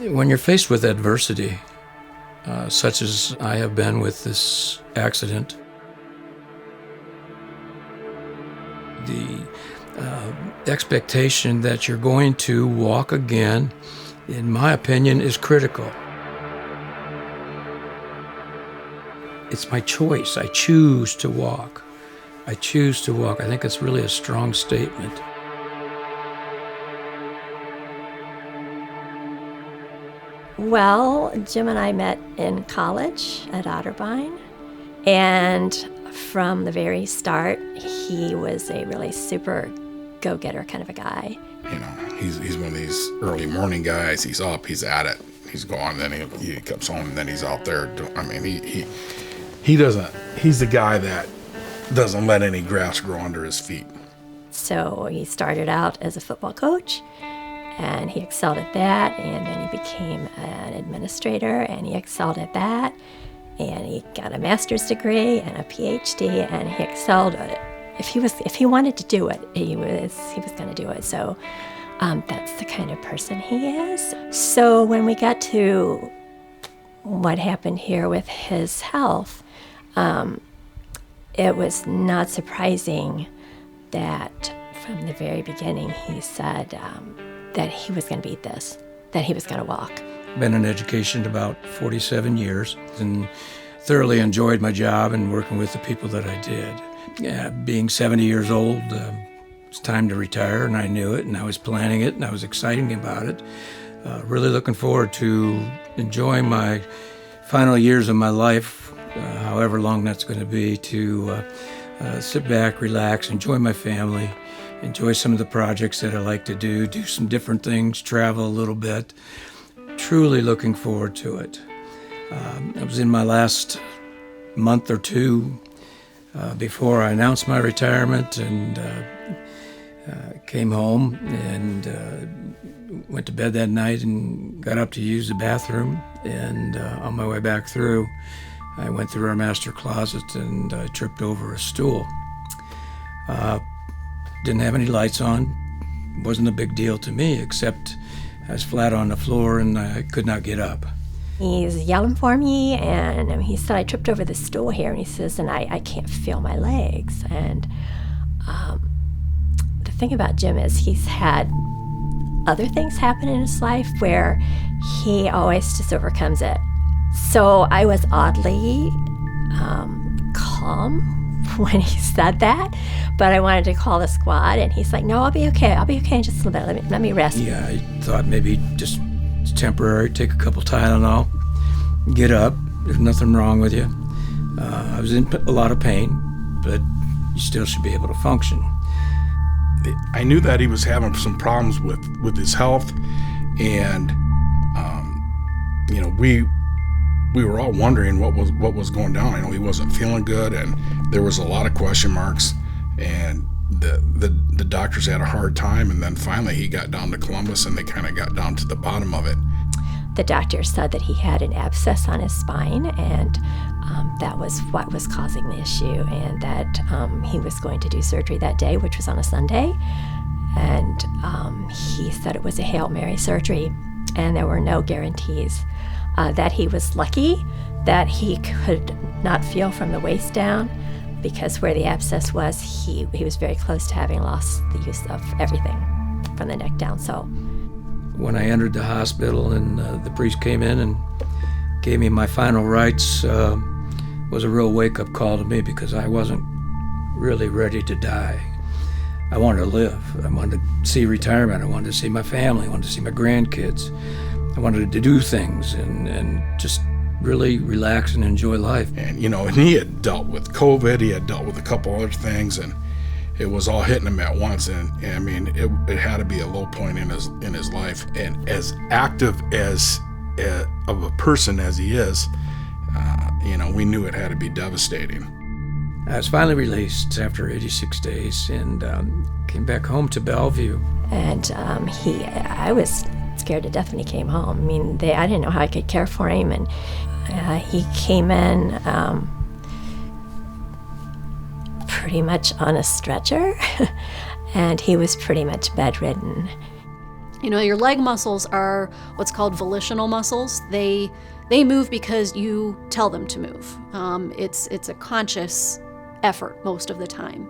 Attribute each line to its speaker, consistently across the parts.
Speaker 1: When you're faced with adversity, such as I have been with this accident, the expectation that you're going to walk again, in my opinion, is critical. It's my choice. I choose to walk. I choose to walk. I think it's really a strong statement.
Speaker 2: Well, Jim and I met in college at Otterbein, and from the very start, he was a really super go-getter kind of a guy.
Speaker 3: You know, he's one of these early morning guys. He's up, he's at it, he's gone, then he comes home, and then he's out there. He doesn't, he's the guy that doesn't let any grass grow under his feet.
Speaker 2: So he started out as a football coach, and he excelled at that, and then he became an administrator, and he excelled at that, and he got a master's degree and a PhD, and he excelled at it. If he wanted to do it, he was going to do it. So that's the kind of person he is. So when we got to what happened here with his health, it was not surprising that from the very beginning he said that he was going to beat this, that he was going to walk.
Speaker 1: Been in education about 47 years and thoroughly enjoyed my job and working with the people that I did. Being 70 years old, it's time to retire, and I knew it, and I was planning it, and I was excited about it. Really looking forward to enjoying my final years of my life, however long that's going to be, to sit back, relax, enjoy my family, enjoy some of the projects that I like to do some different things, travel a little bit. Truly looking forward to it. I was in my last month or two before I announced my retirement, and came home and went to bed that night and got up to use the bathroom, and on my way back through, I went through our master closet and I tripped over a stool. Didn't have any lights on. Wasn't a big deal to me, except I was flat on the floor and I could not get up.
Speaker 2: He's yelling for me, and he said, I tripped over the stool here, and he says, and I can't feel my legs. And the thing about Jim is he's had other things happen in his life where he always just overcomes it. So I was oddly calm when he said that, but I wanted to call the squad, and he's like, no, I'll be okay in just a little bit. Let me rest.
Speaker 1: Yeah, I thought maybe just it's temporary, take a couple Tylenol, get up, there's nothing wrong with you. I was in a lot of pain, but you still should be able to function.
Speaker 3: I knew that he was having some problems with his health, and we were all wondering what was going down. I know he wasn't feeling good, and there was a lot of question marks, and the doctors had a hard time, and then finally he got down to Columbus, and they kind of got down to the bottom of it.
Speaker 2: The doctor said that he had an abscess on his spine, and that was what was causing the issue, and that he was going to do surgery that day, which was on a Sunday, and he said it was a Hail Mary surgery, and there were no guarantees. That he was lucky that he could not feel from the waist down, because where the abscess was, he was very close to having lost the use of everything from the neck down. So
Speaker 1: when I entered the hospital and the priest came in and gave me my final rites, was a real wake-up call to me, because I wasn't really ready to die. I wanted to live. I wanted to see retirement. I wanted to see my family. I wanted to see my grandkids. I wanted to do things and just really relax and enjoy life.
Speaker 3: And he had dealt with COVID, he had dealt with a couple other things, and it was all hitting him at once. And I mean, it had to be a low point in his life. And as active of a person as he is, we knew it had to be devastating.
Speaker 1: I was finally released after 86 days and came back home to Bellevue.
Speaker 2: And I was scared to death when he came home. I mean, I didn't know how I could care for him, and he came in pretty much on a stretcher, and he was pretty much bedridden.
Speaker 4: Your leg muscles are what's called volitional muscles. They move because you tell them to move. It's a conscious effort most of the time.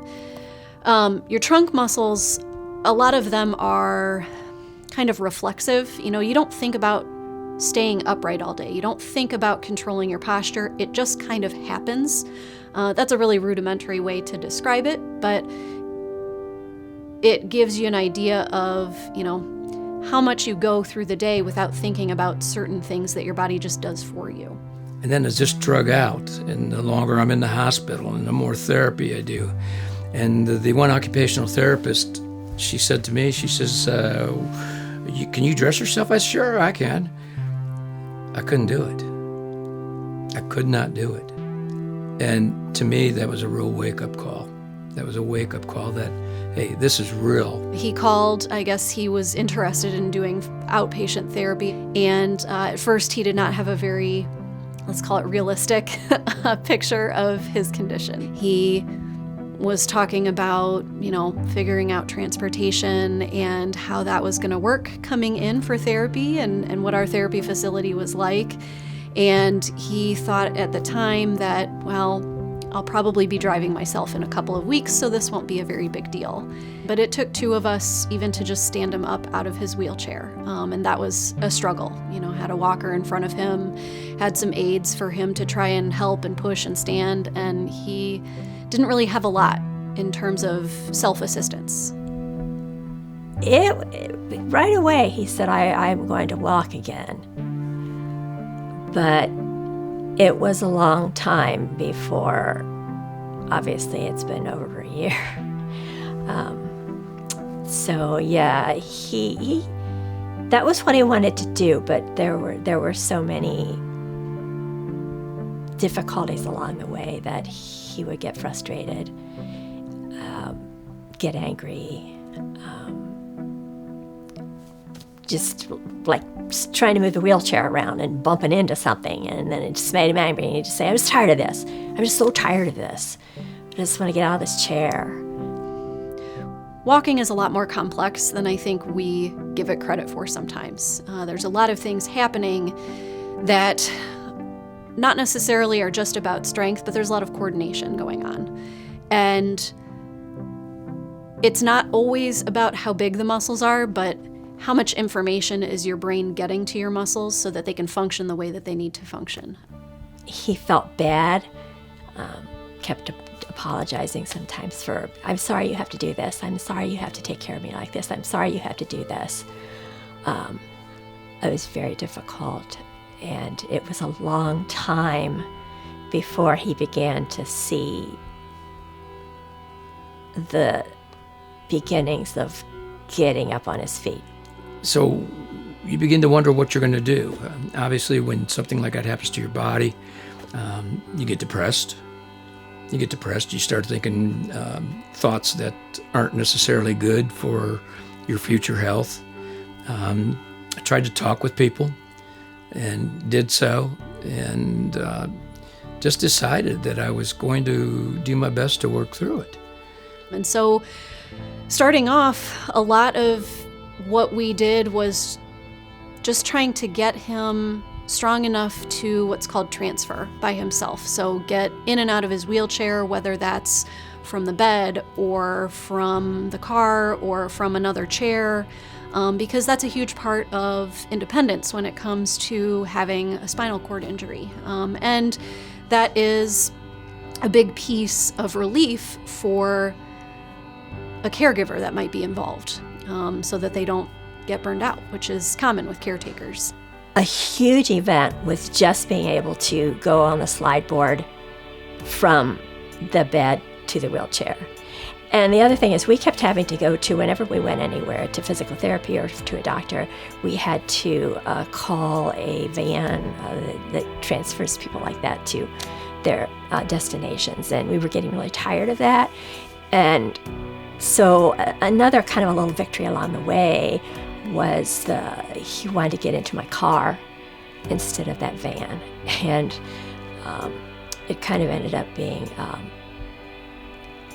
Speaker 4: Your trunk muscles, a lot of them are kind of reflexive. You don't think about staying upright all day. You don't think about controlling your posture. It just kind of happens. That's a really rudimentary way to describe it, but it gives you an idea of, how much you go through the day without thinking about certain things that your body just does for you.
Speaker 1: And then it's just drug out, and the longer I'm in the hospital and the more therapy I do. And the one occupational therapist, she said to me, she says, can you dress yourself? I said, sure, I can. I couldn't do it. I could not do it. And to me, that was a real wake-up call. That was a wake-up call that, hey, this is real.
Speaker 4: He called, I guess he was interested in doing outpatient therapy. And at first, he did not have a very, let's call it realistic, picture of his condition. He was talking about, figuring out transportation and how that was going to work coming in for therapy and what our therapy facility was like. And he thought at the time that, well, I'll probably be driving myself in a couple of weeks, so this won't be a very big deal. But it took two of us even to just stand him up out of his wheelchair. And that was a struggle. Had a walker in front of him, had some aids for him to try and help and push and stand, and he didn't really have a lot in terms of self-assistance.
Speaker 2: Right away, he said, I'm going to walk again. But it was a long time before, obviously it's been over a year. So yeah, he that was what he wanted to do, but there were so many difficulties along the way that he would get frustrated, get angry, just like trying to move the wheelchair around and bumping into something, and then it just made him angry, and he'd just say, I'm just tired of this. I'm just so tired of this. I just want to get out of this chair.
Speaker 4: Walking is a lot more complex than I think we give it credit for sometimes. There's a lot of things happening that not necessarily are just about strength, but there's a lot of coordination going on. And it's not always about how big the muscles are, but how much information is your brain getting to your muscles so that they can function the way that they need to function.
Speaker 2: He felt bad, kept apologizing sometimes for, I'm sorry you have to do this. I'm sorry you have to take care of me like this. I'm sorry you have to do this. It was very difficult, and it was a long time before he began to see the beginnings of getting up on his feet.
Speaker 1: So you begin to wonder what you're going to do. Obviously, when something like that happens to your body, you get depressed. You start thinking thoughts that aren't necessarily good for your future health. I tried to talk with people and did so, and just decided that I was going to do my best to work through it.
Speaker 4: And so starting off, a lot of what we did was just trying to get him strong enough to what's called transfer by himself. So get in and out of his wheelchair, whether that's from the bed or from the car or from another chair, because that's a huge part of independence when it comes to having a spinal cord injury. And that is a big piece of relief for a caregiver that might be involved, so that they don't get burned out, which is common with caretakers.
Speaker 2: A huge event was just being able to go on the slide board from the bed to the wheelchair. And the other thing is we kept having to go to, whenever we went anywhere, to physical therapy or to a doctor, we had to call a van that transfers people like that to their destinations. And we were getting really tired of that. And so another kind of a little victory along the way was he wanted to get into my car instead of that van. And it kind of ended up being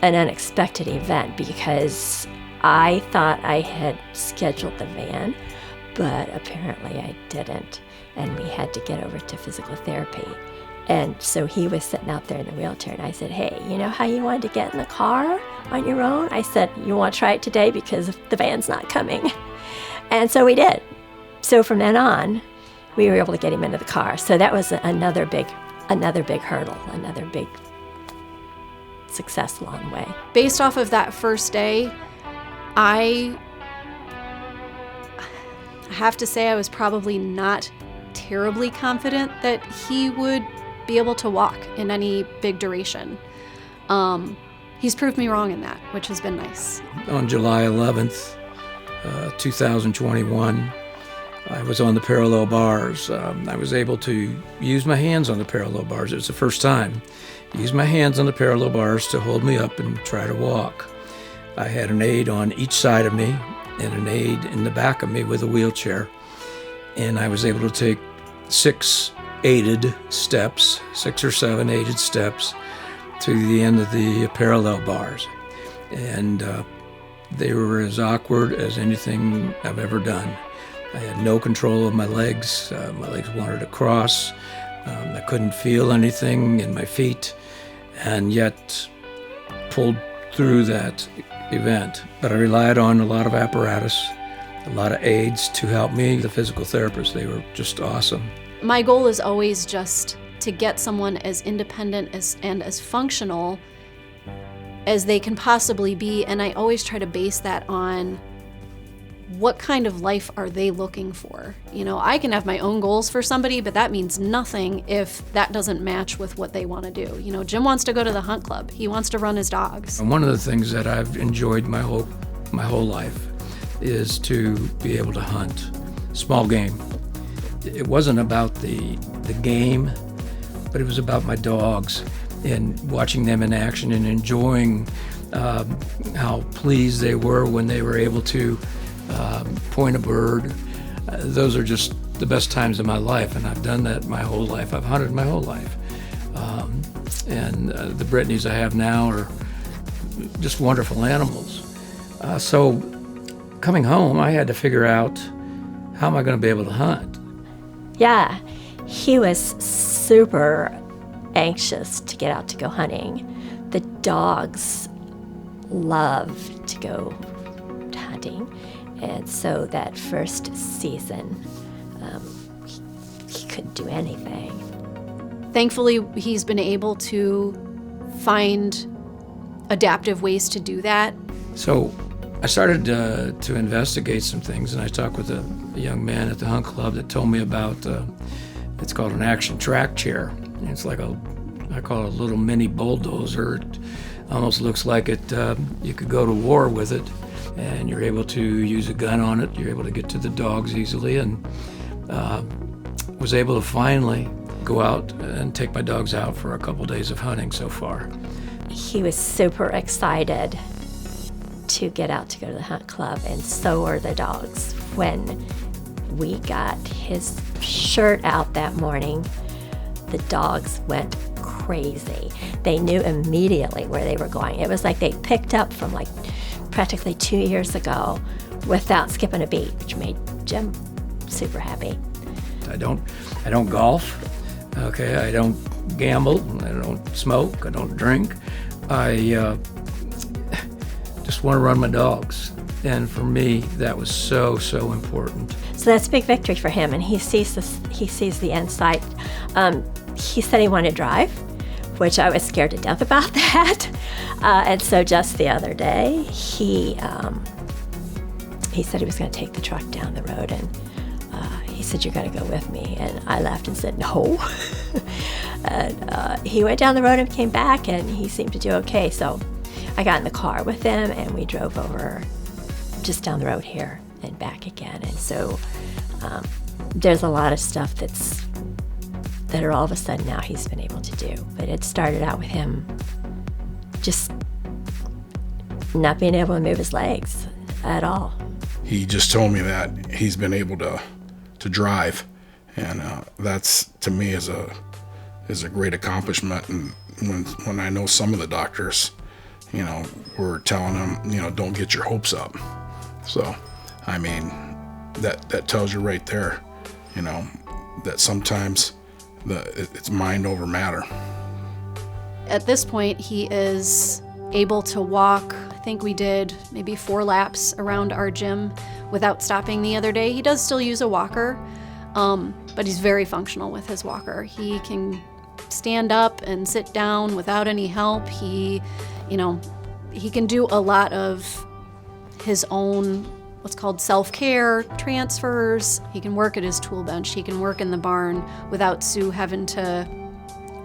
Speaker 2: an unexpected event, because I thought I had scheduled the van, but apparently I didn't, and we had to get over to physical therapy. And so he was sitting out there in the wheelchair, and I said, hey, you know how you wanted to get in the car on your own? I said, you want to try it today because the van's not coming? And so we did. So from then on, we were able to get him into the car. So that was another big hurdle, another big success along the way.
Speaker 4: Based off of that first day, I have to say I was probably not terribly confident that he would be able to walk in any big duration. He's proved me wrong in that, which has been nice.
Speaker 1: On July 11th, 2021, I was on the parallel bars. I was able to use my hands on the parallel bars. It was the first time. Use my hands on the parallel bars to hold me up and try to walk. I had an aide on each side of me and an aide in the back of me with a wheelchair. And I was able to take 6 or 7 aided steps to the end of the parallel bars. And they were as awkward as anything I've ever done. I had no control of my legs. My legs wanted to cross. I couldn't feel anything in my feet, and yet pulled through that event. But I relied on a lot of apparatus, a lot of aides to help me. The physical therapists, they were just awesome.
Speaker 4: My goal is always just to get someone as independent and as functional as they can possibly be, and I always try to base that on what kind of life are they looking for. You know, I can have my own goals for somebody, but that means nothing if that doesn't match with what they want to do. You know, Jim wants to go to the hunt club. He wants to run his dogs.
Speaker 1: And one of the things that I've enjoyed my whole life is to be able to hunt small game. It wasn't about the game, but it was about my dogs and watching them in action and enjoying how pleased they were when they were able to point a bird. Those are just the best times of my life, and I've done that my whole life. I've hunted my whole life. And the Brittany's I have now are just wonderful animals. So coming home, I had to figure out, how am I going to be able to hunt?
Speaker 2: Yeah, he was super anxious to get out to go hunting. The dogs love to go hunting, and so that first season, he couldn't do anything.
Speaker 4: Thankfully, he's been able to find adaptive ways to do that.
Speaker 1: So I started to investigate some things, and I talked with a young man at the hunt club that told me about, it's called an action track chair. And it's like I call it a little mini bulldozer. It almost looks like you could go to war with it, and you're able to use a gun on it. You're able to get to the dogs easily, and was able to finally go out and take my dogs out for a couple days of hunting so far.
Speaker 2: He was super excited to get out to go to the hunt club, and so were the dogs. When we got his shirt out that morning, the dogs went crazy. They knew immediately where they were going. It was like they picked up from like practically 2 years ago without skipping a beat, which made Jim super happy.
Speaker 1: I don't golf. Okay, I don't gamble. I don't smoke. I don't drink. I just want to run my dogs. And for me, that was so important.
Speaker 2: So that's a big victory for him, and he sees the end sight. He said he wanted to drive, which I was scared to death about that. And so just the other day, he said he was going to take the truck down the road, and he said, "You're going to go with me." And I laughed and said, "No." And he went down the road and came back, and he seemed to do okay. So I got in the car with him, and we drove over just down the road here and back again. And so there's a lot of stuff that are all of a sudden now he's been able to do. But it started out with him just not being able to move his legs at all.
Speaker 3: He just told me that he's been able to drive, and that's, to me, is a great accomplishment. And when I know some of the doctors we're telling him, don't get your hopes up. So, I mean, that tells you right there, that sometimes it's mind over matter.
Speaker 4: At this point, he is able to walk. I think we did maybe 4 laps around our gym without stopping the other day. He does still use a walker, but he's very functional with his walker. He can stand up and sit down without any help. He can do a lot of his own, what's called self-care transfers. He can work at his tool bench. He can work in the barn without Sue having to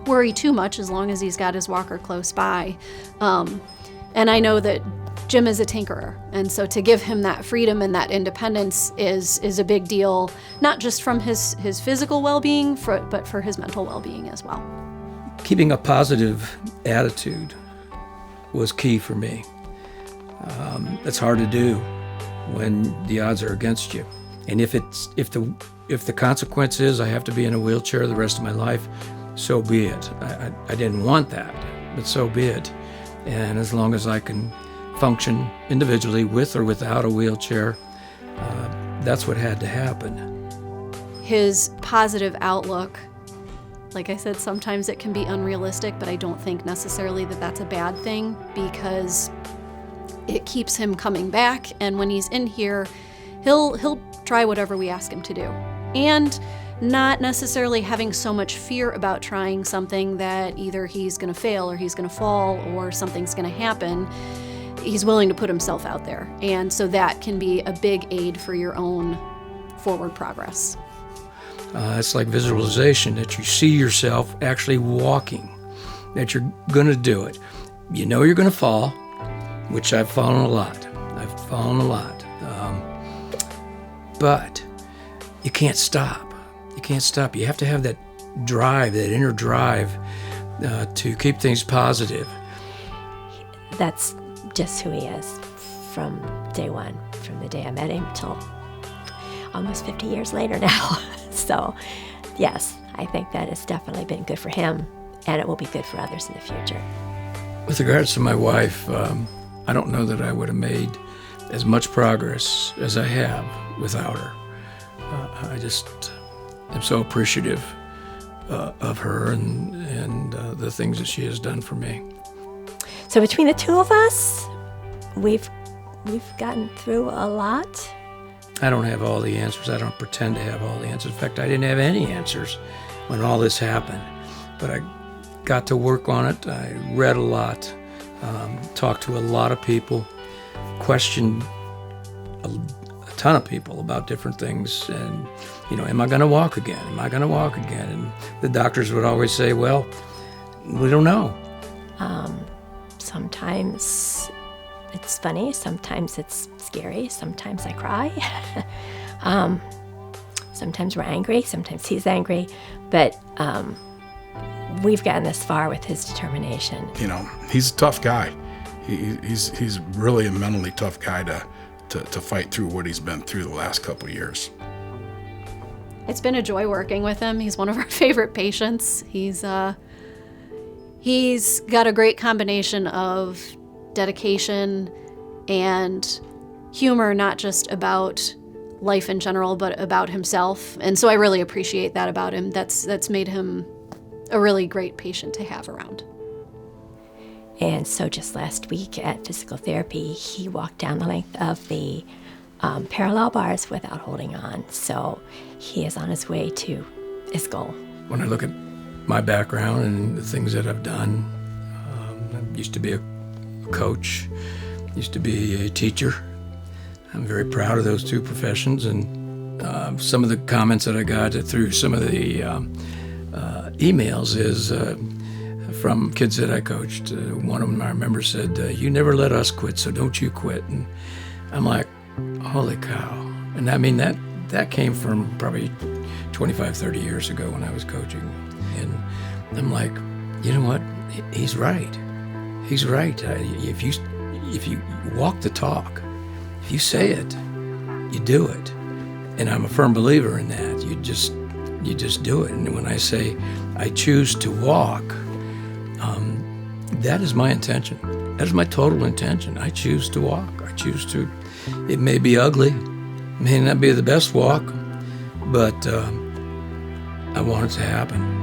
Speaker 4: worry too much, as long as he's got his walker close by. And I know that Jim is a tinkerer, and so to give him that freedom and that independence is a big deal, not just from his physical well-being, but for his mental well-being as well.
Speaker 1: Keeping a positive attitude was key for me. It's hard to do when the odds are against you, and if the consequence is I have to be in a wheelchair the rest of my life, so be it. I didn't want that, but so be it. And as long as I can function individually with or without a wheelchair, that's what had to happen.
Speaker 4: His positive outlook, like I said, sometimes it can be unrealistic, but I don't think necessarily that that's a bad thing, because it keeps him coming back, and when he's in here, he'll try whatever we ask him to do. And not necessarily having so much fear about trying something that either he's going to fail or he's going to fall or something's going to happen. He's willing to put himself out there. And so that can be a big aid for your own forward progress.
Speaker 1: It's like visualization, that you see yourself actually walking, that you're going to do it. You know you're going to fall, which I've fallen a lot. But you can't stop. You have to have that drive, that inner drive, to keep things positive.
Speaker 2: That's just who he is from day one, from the day I met him till almost 50 years later now. So, yes, I think that has definitely been good for him, and it will be good for others in the future.
Speaker 1: With regards to my wife, I don't know that I would have made as much progress as I have without her. I'm so appreciative of her and the things that she has done for me.
Speaker 2: So between the two of us, we've gotten through a lot.
Speaker 1: I don't have all the answers. I don't pretend to have all the answers. In fact, I didn't have any answers when all this happened. But I got to work on it. I read a lot, talked to a lot of people, questioned a ton of people about different things, and am I going to walk again? And the doctors would always say, well, we don't know.
Speaker 2: Sometimes it's funny, sometimes it's scary, sometimes I cry. Sometimes we're angry, sometimes he's angry, but we've gotten this far with his determination.
Speaker 3: He's a tough guy. He's really a mentally tough guy to fight through what he's been through the last couple of years.
Speaker 4: It's been a joy working with him. He's one of our favorite patients. He's got a great combination of dedication and humor, not just about life in general, but about himself. And so I really appreciate that about him. That's made him a really great patient to have around.
Speaker 2: And so just last week at physical therapy, he walked down the length of the parallel bars without holding on. So he is on his way to his goal.
Speaker 1: When I look at my background and the things that I've done, I used to be a coach, used to be a teacher. I'm very proud of those two professions, and some of the comments that I got through some of the emails is from kids that I coached. One of them I remember said, you never let us quit, so don't you quit. And I'm like, holy cow. And I mean, that came from probably 25, 30 years ago when I was coaching. And I'm like, you know what? He's right. He's right. If you walk the talk, if you say it, you do it. And I'm a firm believer in that. You just do it. And when I say I choose to walk, that is my intention. That is my total intention. I choose to walk. I choose to. It may be ugly, may not be the best walk, but I want it to happen.